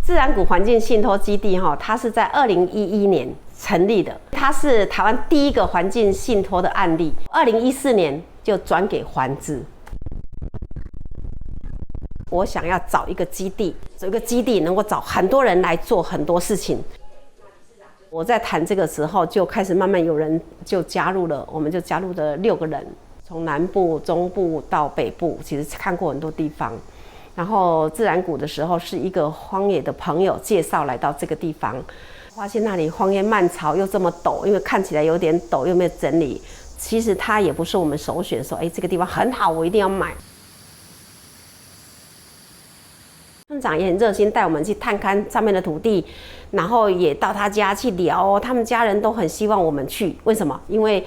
自然谷环境信托基地它是在2011年成立的，它是台湾第一个环境信托的案例。2014年就转给环资。我想要找一个基地，这个基地能够找很多人来做很多事情。我在谈这个时候，就开始慢慢有人就加入了，我们就加入了6个人，从南部、中部到北部，其实看过很多地方。然后自然谷的时候，是一个荒野的朋友介绍来到这个地方，发现那里荒野蔓草又这么陡，因为看起来有点陡，又没有整理。其实它也不是我们首选，说这个地方很好，我一定要买。村长也很热心，带我们去探勘上面的土地，然后也到他家去聊他们家人都很希望我们去。为什么？因为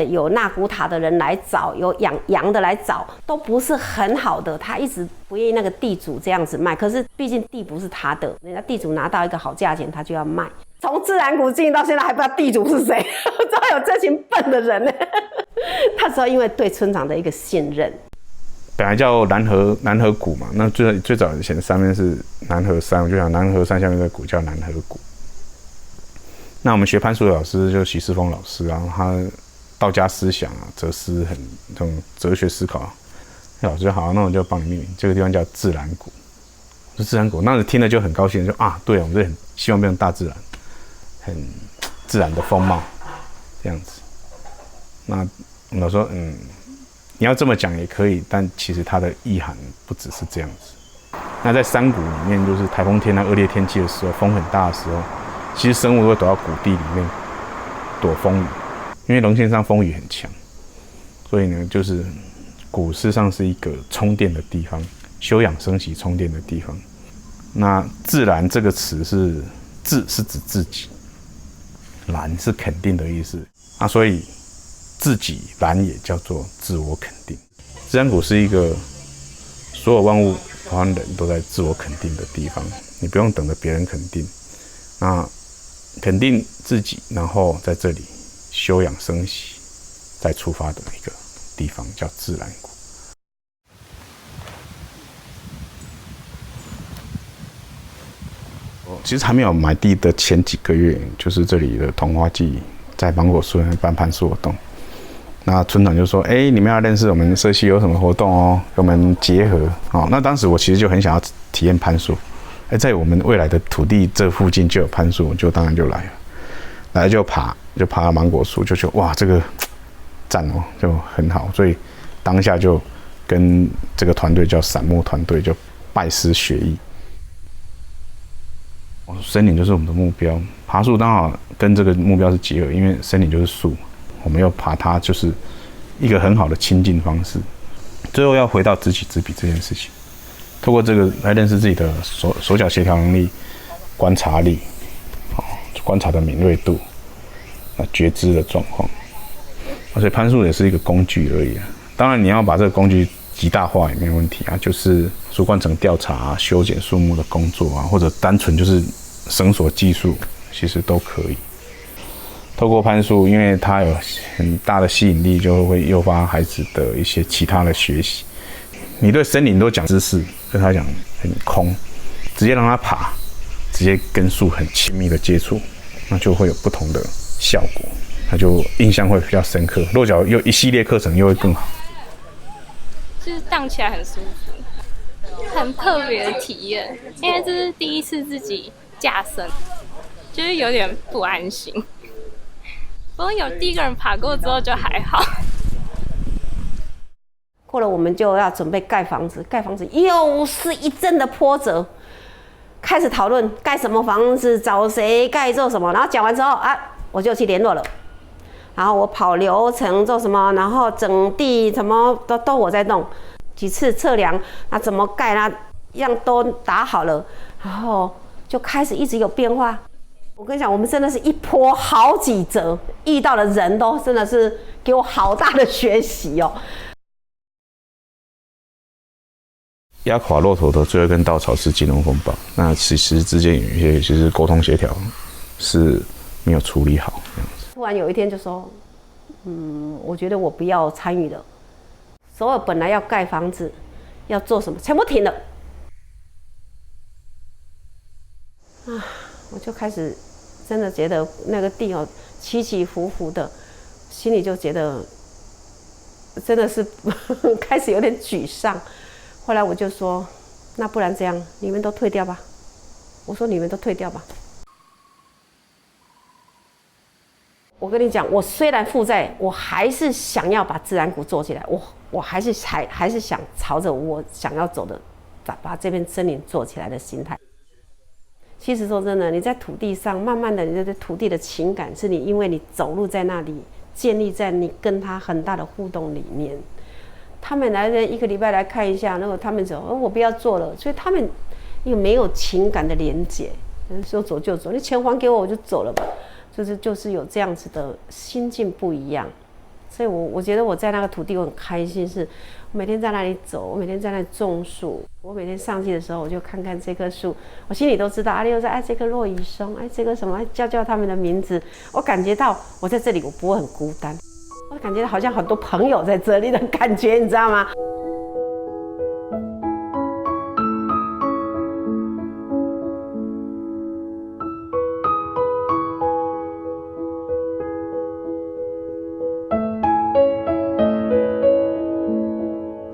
有纳古塔的人来找，有养羊的来找，都不是很好的。他一直不愿意那个地主这样子卖，可是毕竟地不是他的，人家地主拿到一个好价钱，他就要卖。从自然谷经营到现在，还不知道地主是谁，不知道有这群笨的人呢。他只要因为对村长的一个信任。本来叫南河谷嘛，那最早以前上面是南河山，我就想南河山下面的谷叫南河谷。那我们学攀树的老师就徐世峰老师啊，他道家思想啊，哲思很这种哲学思考，老师就好，那我就帮你命名，这个地方叫自然谷。就自然谷，那你听了就很高兴，就对，我们这很希望变成大自然，很自然的风貌这样子。那我们说，你要这么讲也可以，但其实它的意涵不只是这样子。那在山谷里面，就是台风天恶劣天气的时候，风很大的时候，其实生物都会躲到谷地里面躲风雨，因为棱线上风雨很强，所以呢，就是谷事实上是一个充电的地方，休养生息充电的地方。那自然这个词是自是指自己，然是肯定的意思所以自己然也叫做自我肯定。自然谷是一个所有万物包含人都在自我肯定的地方，你不用等着别人肯定，那肯定自己，然后在这里休养生息，再出发的一个地方叫自然谷。其实还没有买地的前几个月，就是这里的桐花季在芒果树那边办攀树活动。那村长就说：“你们要认识我们社区有什么活动哦，跟我们结合哦。”那当时我其实就很想要体验攀树，在我们未来的土地这附近就有攀树，当然就来了，来就爬到芒果树，就觉得哇，这个赞哦，就很好，所以当下就跟这个团队叫散木团队就拜师学艺。森林就是我们的目标，爬树刚好跟这个目标是结合，因为森林就是树。我们要爬它，就是一个很好的亲近方式。最后要回到知己知彼这件事情，透过这个来认识自己的手脚协调能力、观察力，观察的敏锐度，觉知的状况。所以攀树也是一个工具而已当然，你要把这个工具极大化也没有问题就是树冠层调查修剪树木的工作或者单纯就是绳索技术，其实都可以。透过攀树，因为它有很大的吸引力，就会诱发孩子的一些其他的学习。你对森林都讲知识，跟他讲很空，直接让他爬，直接跟树很亲密的接触，那就会有不同的效果，他就印象会比较深刻。落脚又一系列课程又会更好，就是荡起来很舒服，很特别的体验。因为这是第一次自己架绳，就是有点不安心。不过有第一个人爬过之后就还好。过了我们就要准备盖房子，盖房子又是一阵的波折，开始讨论盖什么房子，找谁盖做什么。然后讲完之后我就去联络了，然后我跑流程做什么，然后整地什么都我在弄，几次测量怎么盖样都打好了，然后就开始一直有变化。我跟你讲，我们真的是一波好几折，遇到的人都真的是给我好大的学习哦。压垮骆驼的最后一根稻草是金融风暴，那其实之间有一些其实沟通协调是没有处理好这样子。突然有一天就说，我觉得我不要参与了，所有本来要盖房子要做什么全部停了。我就开始真的觉得那个地哦起起伏伏的，心里就觉得真的是开始有点沮丧。后来我就说，那不然这样，你们都退掉吧。我说你们都退掉吧。我跟你讲，我虽然负债，我还是想要把自然股做起来。我还是想朝着我想要走的，把这片森林做起来的心态。其实说真的，你在土地上，慢慢的，你对土地的情感，是你因为你走路在那里，建立在你跟他很大的互动里面。他们来1个礼拜来看一下，然后他们说，我不要做了，所以他们又没有情感的连结，说走就走，你钱还给我，我就走了吧。就是有这样子的心境不一样。所以我觉得我在那个土地我很开心，是我每天在那里走，我每天在那里种树，我每天上去的时候我就看看这棵树，我心里都知道阿六在这个落羽松，这个什么叫他们的名字，我感觉到我在这里我不会很孤单，我感觉好像很多朋友在这里的感觉，你知道吗？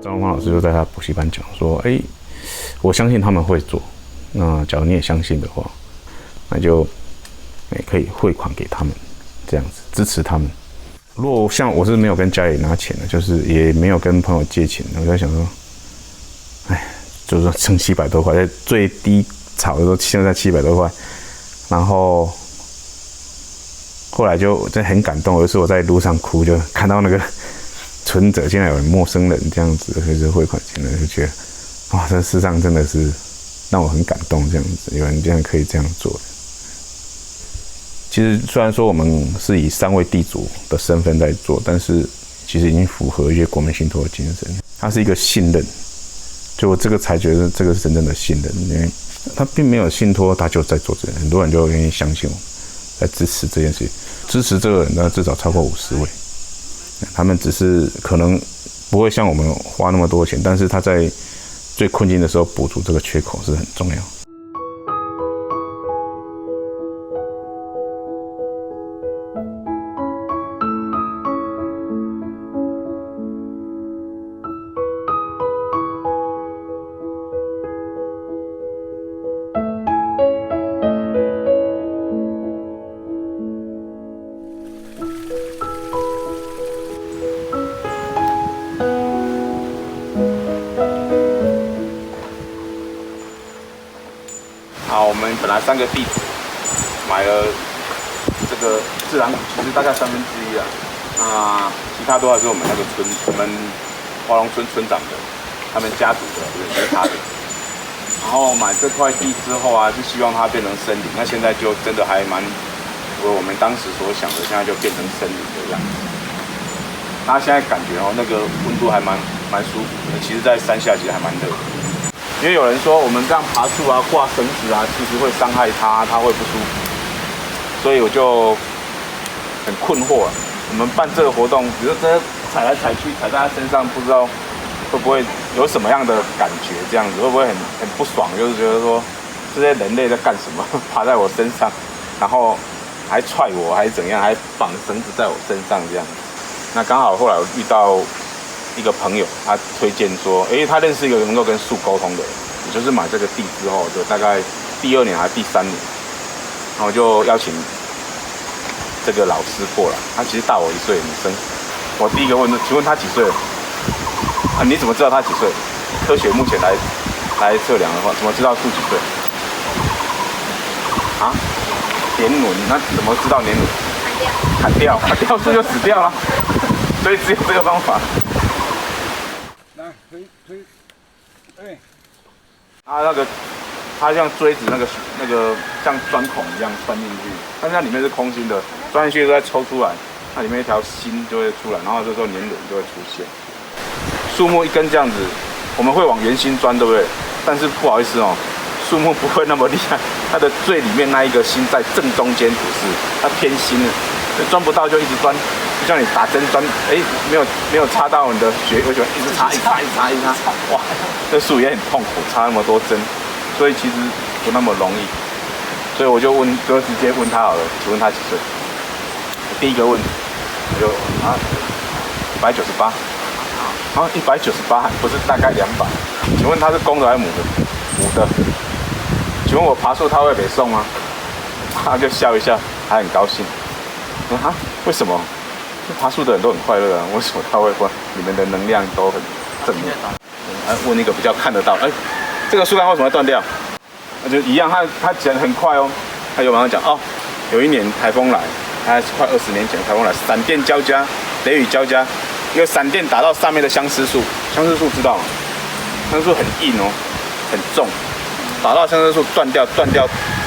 张光老师就在他补习班讲说：“我相信他们会做。那假如你也相信的话，那就可以汇款给他们，这样子支持他们。如果像我是没有跟家里拿钱的，就是也没有跟朋友借钱的，我在想说，就是说剩700多块，在最低潮的时候，现在700多块，然后后来就真的很感动。有一次我在路上哭，就看到那个。”存折竟然有陌生人这样子就是汇款进来，就觉得哇，这世上真的是让我很感动，这样子有人这样可以这样做的。其实虽然说我们是以3位地主的身份在做，但是其实已经符合一些国民信托的精神。它是一个信任，就我这个才觉得这个是真正的信任，因为他并没有信托，他就在做这个，很多人就愿意相信我，来支持这件事情。支持这个人呢，至少超过50位。他们只是可能不会像我们花那么多钱，但是他在最困境的时候补足这个缺口是很重要。我们本来3个地主买了这个自然股，其实大概1/3啊，那其他都还是我们那个村，我们华龙村村长的，他们家族的，也是他的。然后买这块地之后啊，就希望它变成森林。那现在就真的还蛮，我们当时所想的，现在就变成森林的样子。那现在感觉那个温度还蛮舒服的，其实在山下其实还蛮热的。因为有人说我们这样爬树啊、挂绳子啊，其实会伤害它，它会不舒服，所以我就很困惑了。我们办这个活动，比如说这踩来踩去，踩在它身上，不知道会不会有什么样的感觉？这样子会不会很不爽？就是觉得说这些人类在干什么？爬在我身上，然后还踹我，还怎样？还绑绳子在我身上这样。那刚好后来我遇到一个朋友，他推荐说，他认识一个能够跟树沟通的人，也就是买这个地之后，就大概第2年还是第3年，然后就邀请这个老师过来。他其实大我1岁，女生。我第一个问，请问他几岁了？啊，你怎么知道他几岁？科学目前来测量的话，怎么知道树几岁？啊？年轮？那怎么知道年轮？砍掉树就死掉了，所以只有这个方法。推，它像锥子那个像钻孔一样钻进去，但是它里面是空心的，钻进去之后再抽出来，它里面一条芯就会出来，然后这时候年轮就会出现。树木一根这样子，我们会往圆心钻，对不对？但是不好意思树木不会那么厉害，它的最里面那一个芯在正中间不是，它偏心了，钻不到就一直钻。就像你打针钻，没有插到你的穴，我喜欢一直插，哇，这树也很痛苦，插那么多针，所以其实不那么容易。所以我就直接问他好了，请问他几岁？第一个问，我就198，啊198，不是大概200？请问他是公的还是母的？母的。请问我爬树他会给送吗？他就笑一笑，还很高兴。我说为什么？爬树的人都很快乐啊，为什么他会说你们的能量都很正面？问一个比较看得到，这个树干为什么会断掉？那就一样，他讲得很快哦，他就马上讲有一年台风来，大概是快20年前台风来，闪电交加，雷雨交加，一个闪电打到上面的相思树，相思树知道吗？相思树很硬哦，很重，打到相思树断掉，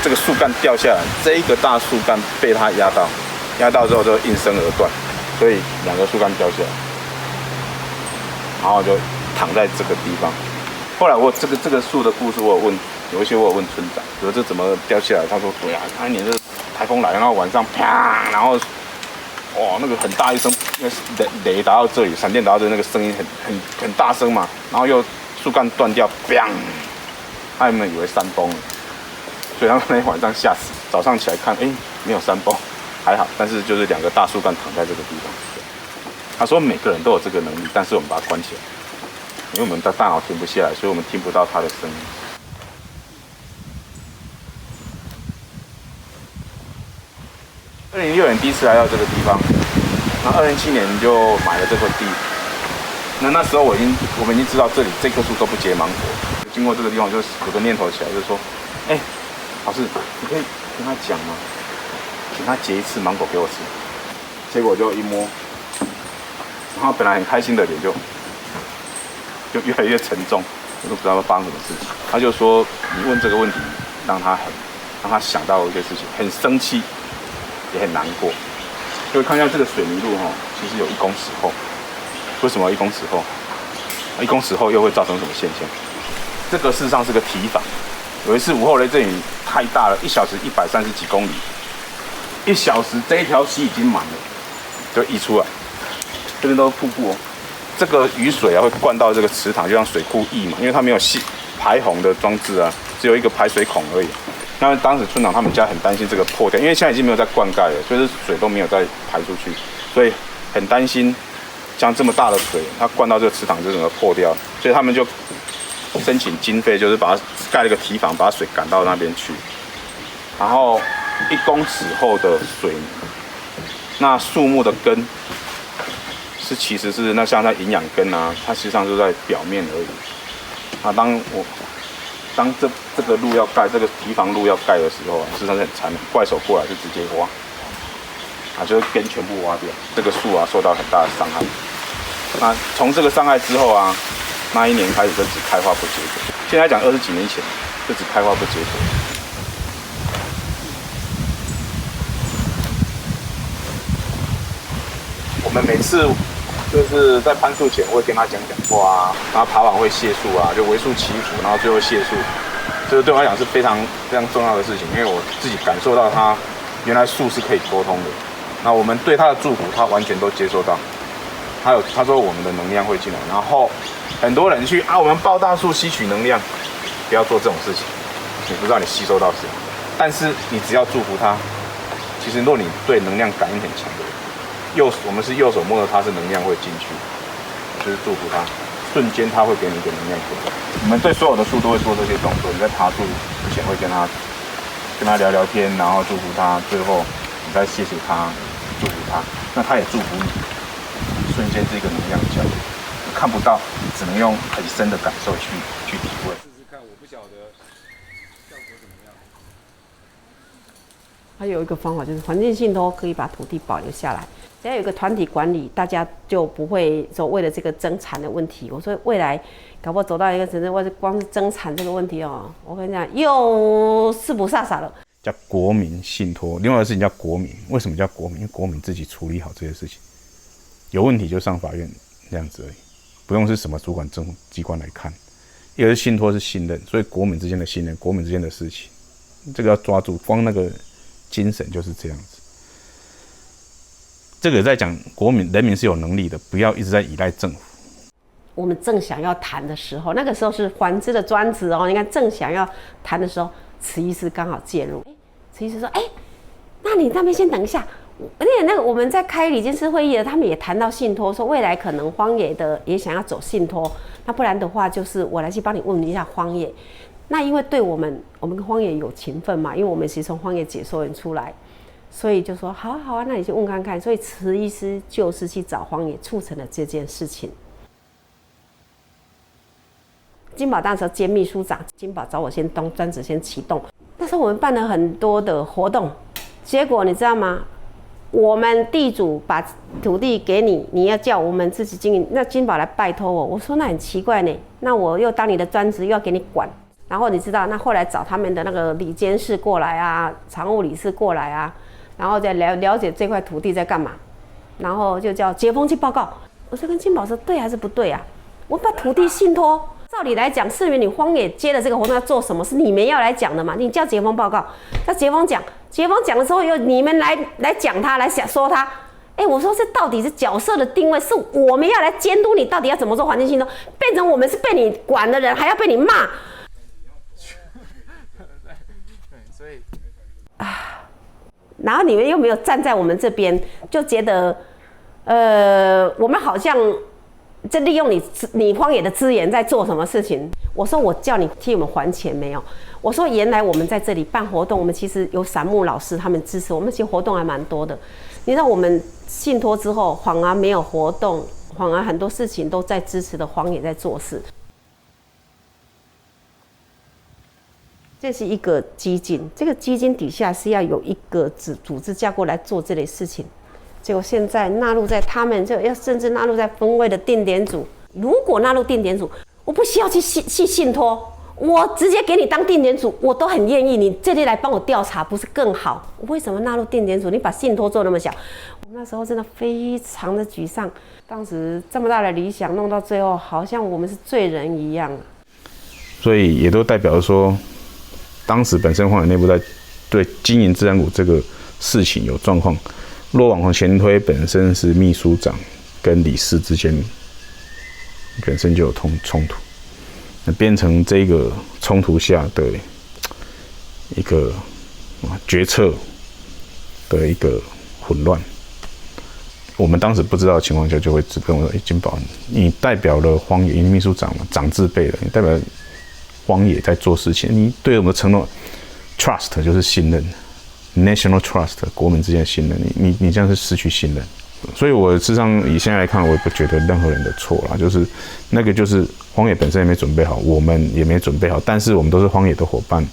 这个树干掉下来，这一个大树干被它压到之后就应声而断，所以2个树干掉下来，然后就躺在这个地方。后来我这个树的故事，我有问村长，说这怎么掉下来？他说对啊，那一年是台风来，然后晚上啪，然后哇那个很大一声，因为雷打到这里，闪电打到这里，那个声音很大声嘛，然后又树干断掉，砰，他们以为山崩了，所以他们那天晚上吓死，早上起来看，没有山崩，还好，但是就是2个大树干躺在这个地方。他说每个人都有这个能力，但是我们把它关起来，因为我们的大脑停不下来，所以我们听不到它的声音。2006年第一次来到这个地方，那2007年就买了这块地。那时候我们已经知道这棵树都不结芒果。经过这个地方，就有个念头起来，就是说，老师，你可以跟他讲吗？请他结一次芒果给我吃。结果就一摸，然后本来很开心的脸就越来越沉重，我都不知道发生什么事情。他就说，你问这个问题，让他想到一些事情，很生气。也很难过，各位看一下这个水泥路其实有1公尺厚。为什么1公尺厚？1公尺厚又会造成什么现象？这个事实上是个堤防。有一次午后雷阵雨太大了，1小时130几公里，1小时这一条溪已经满了，就溢出来。这边都是瀑布哦。这个雨水会灌到这个池塘，就像水库溢嘛，因为它没有排洪的装置啊，只有一个排水孔而已。那当时村长他们家很担心这个破掉，因为现在已经没有在灌溉了，所以水都没有再排出去，所以很担心像这么大的水，它灌到这个池塘就整个破掉，所以他们就申请经费，就是把它盖了一个堤防，把水赶到那边去，然后1公尺厚的水泥，那树木的根其实是那像它营养根啊，它实际上就在表面而已。当这个路要盖，这个堤防路要盖的时候事实上是很残忍，怪手过来就直接挖，就是根全部挖掉，这个树受到很大的伤害。那从这个伤害之后那一年开始就只开花不结果。现在讲20几年前，就只开花不结果。我们每次就是在攀树前会跟他讲话然后爬完会谢树就为树祈福，然后最后谢树。这个对我来讲是非常非常重要的事情，因为我自己感受到他原来树是可以沟通的。那我们对他的祝福，他完全都接收到。他说我们的能量会进来，然后很多人去我们抱大树吸取能量，不要做这种事情。你不知道你吸收到谁，但是你只要祝福他。其实若你对能量感应很强的人，我们是右手摸着它，是能量会进去，就是祝福它，瞬间它会给你一个能量回来。我们对所有的树都会做这些动作。你在爬树之前会跟他聊聊天，然后祝福他，最后你再谢谢他，祝福他，那他也祝福你，瞬间这个能量交流，看不到，只能用很深的感受去体会。试试看，我不晓得效果怎么样。还有一个方法就是环境信托可以把土地保留下来。只要有一个团体管理，大家就不会说为了这个增产的问题。我说未来搞不好走到一个城市，或者光是增产这个问题我跟你讲又四不飒飒了。叫国民信托，另外的事情叫国民。为什么叫国民？因为国民自己处理好这些事情，有问题就上法院这样子而已，不用是什么主管政府机关来看。一个是信托是信任，所以国民之间的信任，国民之间的事情，这个要抓住，光那个精神就是这样子。这个在讲国民人民是有能力的，不要一直在依赖政府。我们正想要谈的时候，那个时候是环资的专职你看正想要谈的时候，慈医师刚好介入。陈医师说，那你那边先等一下。而且那个我们在开理监事会议的，他们也谈到信托，说未来可能荒野的也想要走信托，那不然的话就是我来去帮你问一下荒野。那因为对我们跟荒野有情分嘛，因为我们是从荒野解说员出来，所以就说好啊好啊，那你去问看看。所以池医师就是去找荒野，促成了这件事情。金宝那时候兼秘书长，金宝找我先专职先启动。那时候我们办了很多的活动，结果你知道吗？我们地主把土地给你，你要叫我们自己经营。那金宝来拜托我，我说那很奇怪呢，那我又当你的专职，又要给你管。然后你知道，那后来找他们的那个理监事过来啊，常务理事过来啊，然后再了解这块土地在干嘛，然后就叫解封去报告。我就跟金宝说，对还是不对啊？我把土地信托，照理来讲，市民你荒野接了这个活动要做什么，是你们要来讲的嘛？你叫解封报告，叫解封讲。解封讲的时候，由你们来讲他，来说他。我说这到底是角色的定位，是我们要来监督你到底要怎么做环境信托，变成我们是被你管的人，还要被你骂。所以然后你们又没有站在我们这边，就觉得我们好像在利用你荒野的资源在做什么事情。我说我叫你替我们还钱没有？我说原来我们在这里办活动，我们其实有散木老师他们支持我们，其实活动还蛮多的。你知道我们信托之后，反而没有活动，反而很多事情都在支持的荒野在做事。这是一个基金，这个基金底下是要有一个组织架构来做这类事情。结果现在纳入在他们就要甚至纳入在分位的定点组。如果纳入定点组，我不需要去信托，我直接给你当定点组，我都很愿意。你这里来帮我调查，不是更好？我为什么纳入定点组？你把信托做那么小，我那时候真的非常的沮丧。当时这么大的理想，弄到最后，好像我们是罪人一样。所以也都代表说，当时本身荒野内部在对经营自然股这个事情有状况。若往前推，本身是秘书长跟理事之间本身就有冲突，那变成这个冲突下的一个决策的一个混乱。我们当时不知道的情况下，就会跟我说：“金宝，你代表了荒野，因为秘书长嘛，长字辈了，你代表荒野在做事情，你对我们的承诺 ，trust 就是信任。” National trust 国民之间的信任，你这样是失去信任，所以我事实上以现在来看，我也不觉得任何人的错啦，就是那个就是荒野本身也没准备好，我们也没准备好，但是我们都是荒野的伙伴，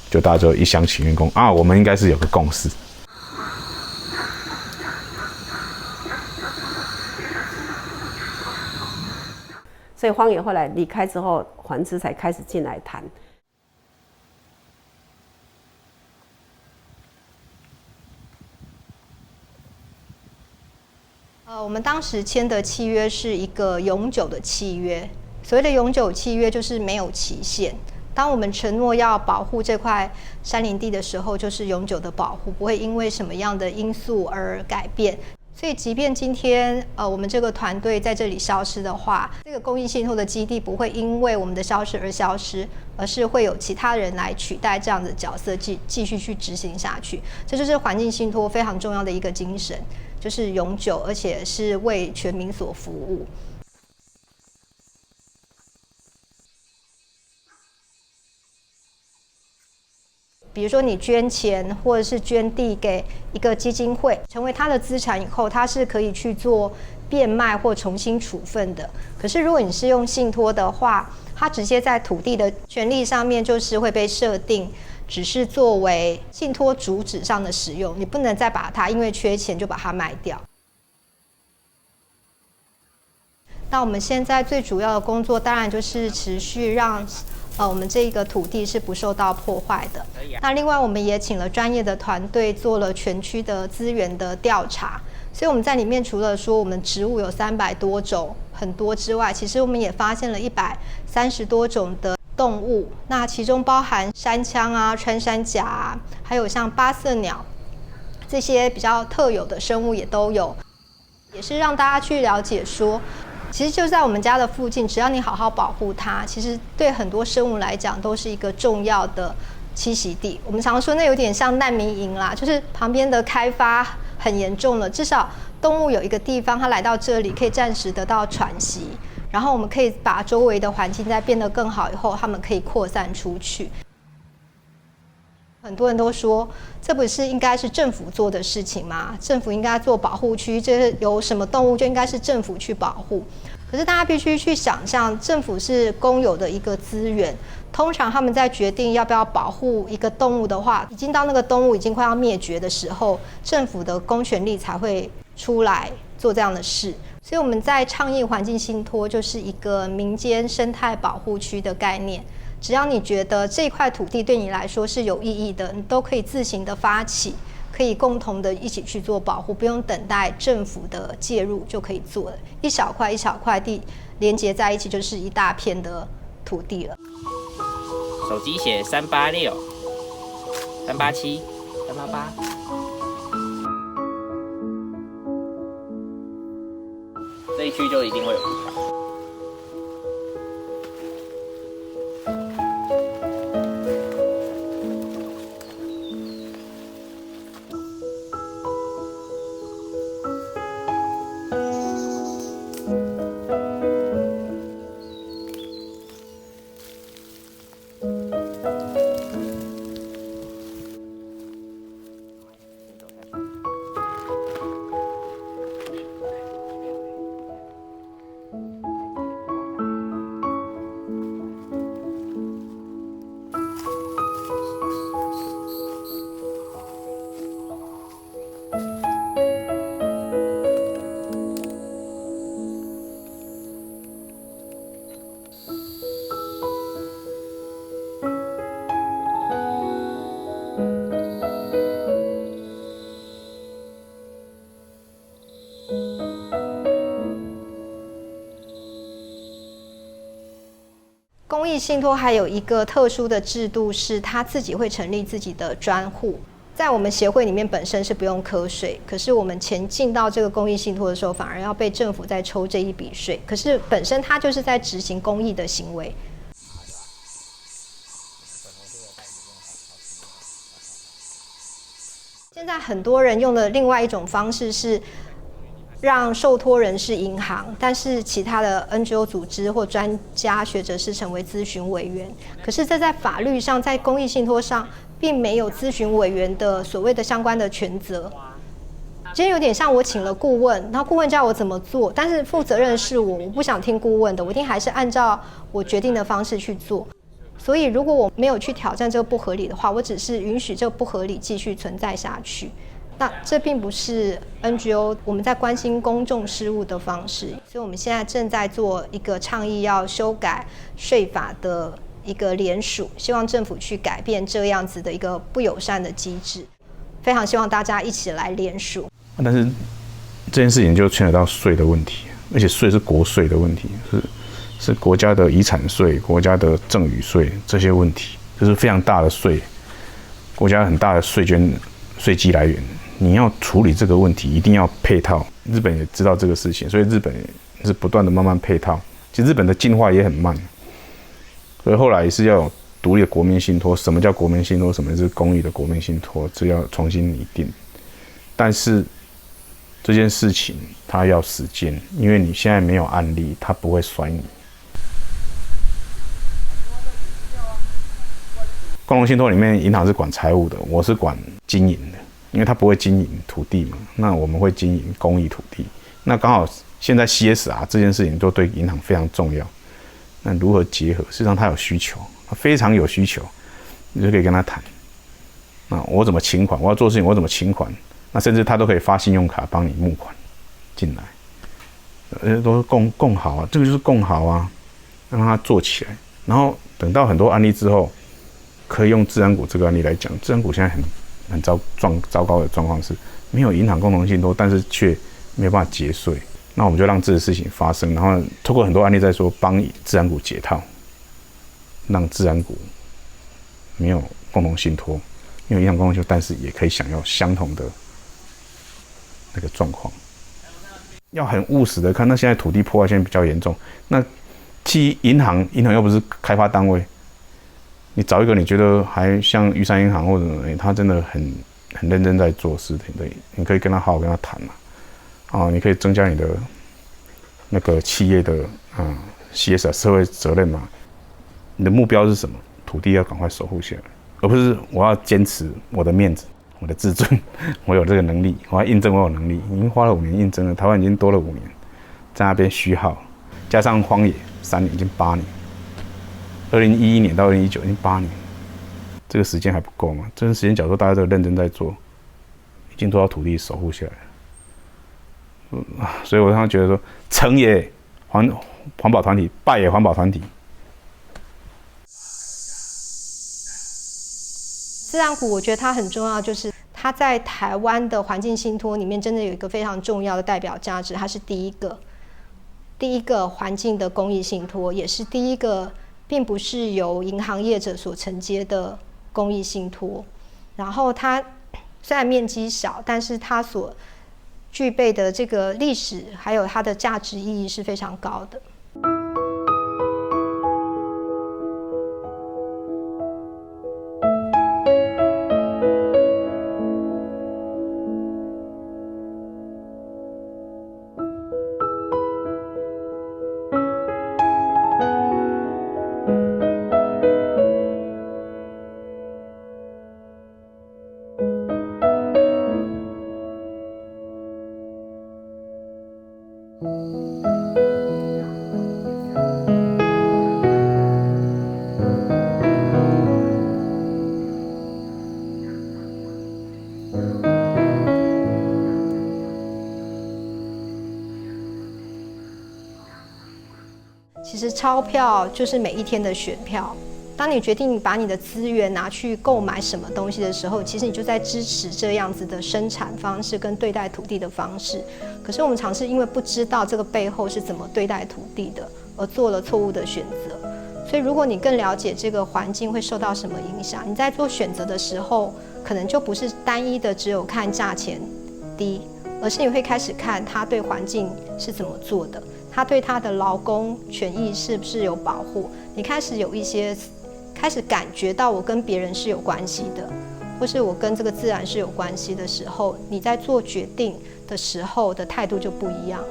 就大家就一厢情愿共啊，我们应该是有个共识。所以荒野后来离开之后，环资才开始进来谈。我们当时签的契约是一个永久的契约。所谓的永久契约就是没有期限。当我们承诺要保护这块山林地的时候，就是永久的保护，不会因为什么样的因素而改变。所以，即便今天我们这个团队在这里消失的话，这个公益信托的基地不会因为我们的消失而消失，而是会有其他人来取代这样的角色，继续去执行下去。这就是环境信托非常重要的一个精神，就是永久，而且是为全民所服务。比如说你捐钱或者是捐地给一个基金会，成为他的资产以后，他是可以去做变卖或重新处分的。可是如果你是用信托的话，它直接在土地的权利上面就是会被设定，只是作为信托主旨上的使用，你不能再把它因为缺钱就把它卖掉。那我们现在最主要的工作，当然就是持续让我们这个土地是不受到破坏的。那另外，我们也请了专业的团队做了全区的资源的调查。所以我们在里面除了说我们植物有300多种很多之外，其实我们也发现了130多种的动物。那其中包含山羌啊、穿山甲啊，还有像八色鸟这些比较特有的生物也都有。也是让大家去了解说，其实就在我们家的附近，只要你好好保护它，其实对很多生物来讲都是一个重要的栖息地。我们常说那有点像难民营啦，就是旁边的开发很严重了，至少动物有一个地方，它来到这里可以暂时得到喘息，然后我们可以把周围的环境再变得更好以后，它们可以扩散出去。很多人都说，这不是应该是政府做的事情吗？政府应该做保护区，这有什么动物就应该是政府去保护。可是大家必须去想象，政府是公有的一个资源，通常他们在决定要不要保护一个动物的话，已经到那个动物已经快要灭绝的时候，政府的公权力才会出来做这样的事。所以我们在倡议环境信托，就是一个民间生态保护区的概念。只要你觉得这块土地对你来说是有意义的，你都可以自行的发起，可以共同的一起去做保护，不用等待政府的介入就可以做了。一小块一小块地连接在一起，就是一大片的土地了。手机写386、387、388，这一区就一定会有葡萄。公益信托还有一个特殊的制度，是他自己会成立自己的专户。在我们协会里面本身是不用课税，可是我们钱进到这个公益信托的时候，反而要被政府再抽这一笔税。可是本身它就是在执行公益的行为。现在很多人用的另外一种方式是让受托人是银行，但是其他的 NGO 组织或专家学者是成为咨询委员。可是这在法律上，在公益信托上，并没有咨询委员的所谓的相关的权责。今天有点像我请了顾问，然后顾问教我怎么做，但是负责任是我不想听顾问的，我一定还是按照我决定的方式去做。所以如果我没有去挑战这个不合理的话，我只是允许这个不合理继续存在下去。那这并不是 NGO 我们在关心公众事务的方式，所以我们现在正在做一个倡议要修改税法的一个联署，希望政府去改变这样子的一个不友善的机制，非常希望大家一起来联署。但是这件事情就牵扯到税的问题，而且税是国税的问题，是国家的遗产税、国家的赠与税这些问题，这是非常大的税，国家很大的税捐税基来源。你要处理这个问题，一定要配套。日本也知道这个事情，所以日本也是不断的慢慢配套。其实日本的进化也很慢，所以后来是要有独立的国民信托。什么叫国民信托？什么是公益的国民信托？这要重新拟定。但是这件事情它要时间，因为你现在没有案例，它不会甩你。共同信托里面，银行是管财务的，我是管经营的。因为他不会经营土地嘛，那我们会经营公益土地。那刚好现在 CSR 这件事情都对银行非常重要。那如何结合？事实上他有需求，他非常有需求，你就可以跟他谈。那我怎么请款？我要做事情，我怎么请款？那甚至他都可以发信用卡帮你募款进来，都是共好啊，这个就是共好啊，让他做起来。然后等到很多案例之后，可以用自然股这个案例来讲，自然股现在很糟糕的状况是没有银行共同信托，但是却没有办法节税。那我们就让这个事情发生，然后透过很多案例在说帮自然股解套，让自然股没有共同信托，没有银行共同信托，但是也可以享有相同的那个状况。要很务实的看，那现在土地破坏现在比较严重，那银行又不是开发单位，你找一个你觉得还像玉山银行或者他真的很认真在做事情的，你可以跟他好好跟他谈嘛，你可以增加你的那个企业的CSR 社会责任嘛。你的目标是什么？土地要赶快守护下来，而不是我要坚持我的面子、我的自尊，我有这个能力，我要印证我有能力。已经花了5年印证了，台湾已经多了5年，在那边虚耗，加上荒野3年，已经8年。2011年到2019已经8年，这个时间还不够吗？这个时间，假如说大家都认真在做，已经做到土地守护下来了。所以我常常觉得说，成也环保团体，败也环保团体。自然谷我觉得它很重要，就是它在台湾的环境信托里面真的有一个非常重要的代表价值，它是第一个环境的公益信托，也是第一个并不是由银行业者所承接的公益信托。然后它虽然面积小，但是它所具备的这个历史还有它的价值意义是非常高的。其实钞票就是每一天的选票。当你决定把你的资源拿去购买什么东西的时候，其实你就在支持这样子的生产方式跟对待土地的方式。可是我们常是因为不知道这个背后是怎么对待土地的，而做了错误的选择。所以如果你更了解这个环境会受到什么影响，你在做选择的时候，可能就不是单一的只有看价钱低，而是你会开始看他对环境是怎么做的，他对他的劳工权益是不是有保护。你开始感觉到我跟别人是有关系的，或是我跟这个自然是有关系的时候，你在做决定的时候的态度就不一样了。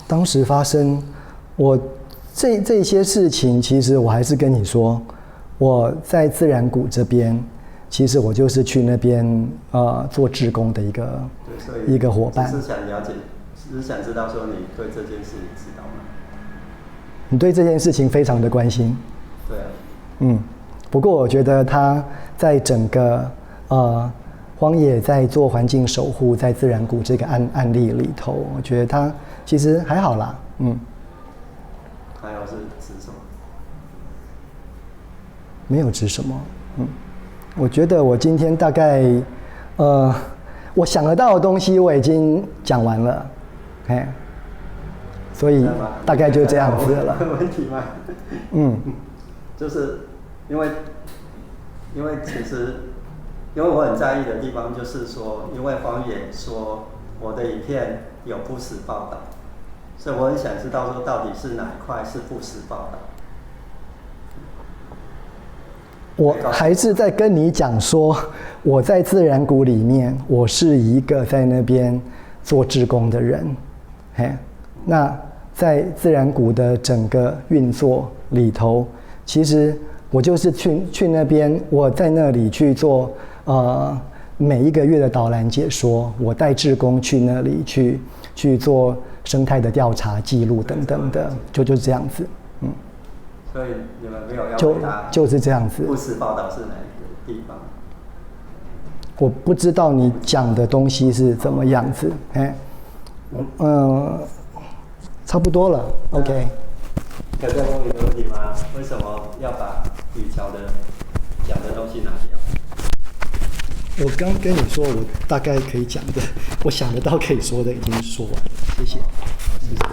当时发生，我这些事情，其实我还是跟你说，我在自然谷这边，其实我就是去那边做志工的一个伙伴。只是想了解，只是想知道说你对这件事情知道吗？你对这件事情非常的关心。对啊。不过我觉得他在整个荒野在做环境守护，在自然谷这个案例里头，我觉得他其实还好啦。还有是指什么？没有指什么。我觉得我今天大概我想得到的东西我已经讲完了，所以大概就这样子了。问题吗？就是因为其实因为我很在意的地方就是说，因为荒野说我的影片有不实报道，所以我很想知道说到底是哪一块是不实报道。我还是在跟你讲说，我在自然谷里面，我是一个在那边做志工的人。那在自然谷的整个运作里头，其实我就是去那边，我在那里去做每一个月的导览解说，我带志工去那里去做生态的调查、记录等等的，就是这样子。所以你们没有要就回答就是这样子。不实报道是哪一个地方？我不知道你讲的东西是怎么样子，差不多了 ，OK。可以再问一个问题吗？为什么要把雨桥的讲的东西拿掉？我刚跟你说，我大概可以讲的，我想得到可以说的已经说完了，谢谢。谢谢。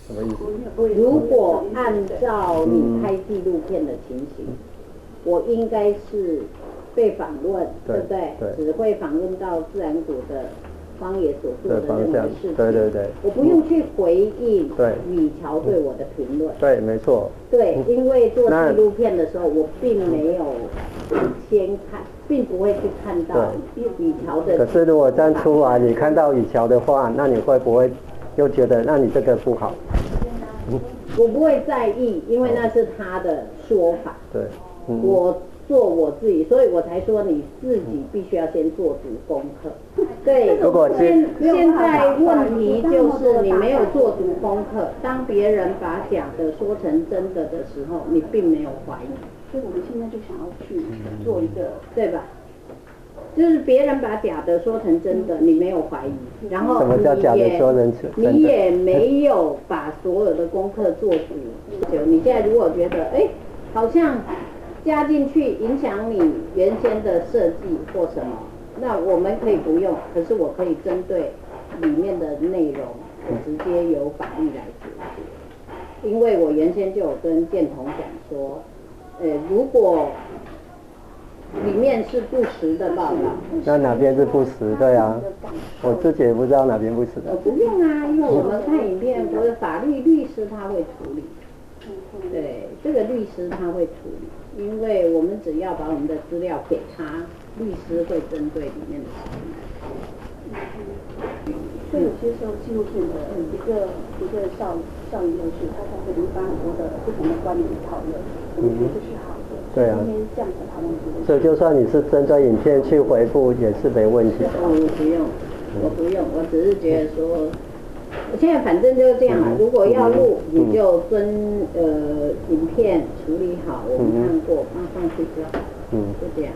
什么意思？如果按照你拍纪录片的情形，我应该是被访问，对不对？只会访问到自然谷的方野所做的任何事情，对，我不用去回应雨桥对我的评论，对，没错，对，因为做纪录片的时候，我并没有先看，并不会去看到雨桥的。可是如果站出来，你看到雨桥的话，那你会不会又觉得，那你这个不好？我不会在意，因为那是他的说法。对，我做我自己，所以我才说你自己必须要先做足功课。对，如果现在问题就是你没有做足功课，当别人把假的说成真的的时候，你并没有怀疑。所以我们现在就想要去做一个，对吧？就是别人把假的说成真的，你没有怀疑，然后什么叫假的说成真的？你也没有把所有的功课做足。你现在如果觉得好像加进去影响你原先的设计或什么，那我们可以不用，可是我可以针对里面的内容，我直接由法律来解决。因为我原先就有跟建彤讲说，如果里面是不实的报道，那哪边是不实？对啊，我自己也不知道哪边不实的。不用啊，因为我们看影片，我的法律师他会处理。对，这个律师他会处理，因为我们只要把我们的资料给他，律师会针对里面的事情来处理。所以有些时候纪录片的一个效应就是，它会引发很多的不同的观点讨论，我们觉得这是好的。对啊。今天这样子讨论，所以就算你是针对影片去回复，也是没问题的。我不用，我只是觉得说，我现在反正就是这样了。如果要录，你就影片处理好，我们看过，放上去就好。就这样。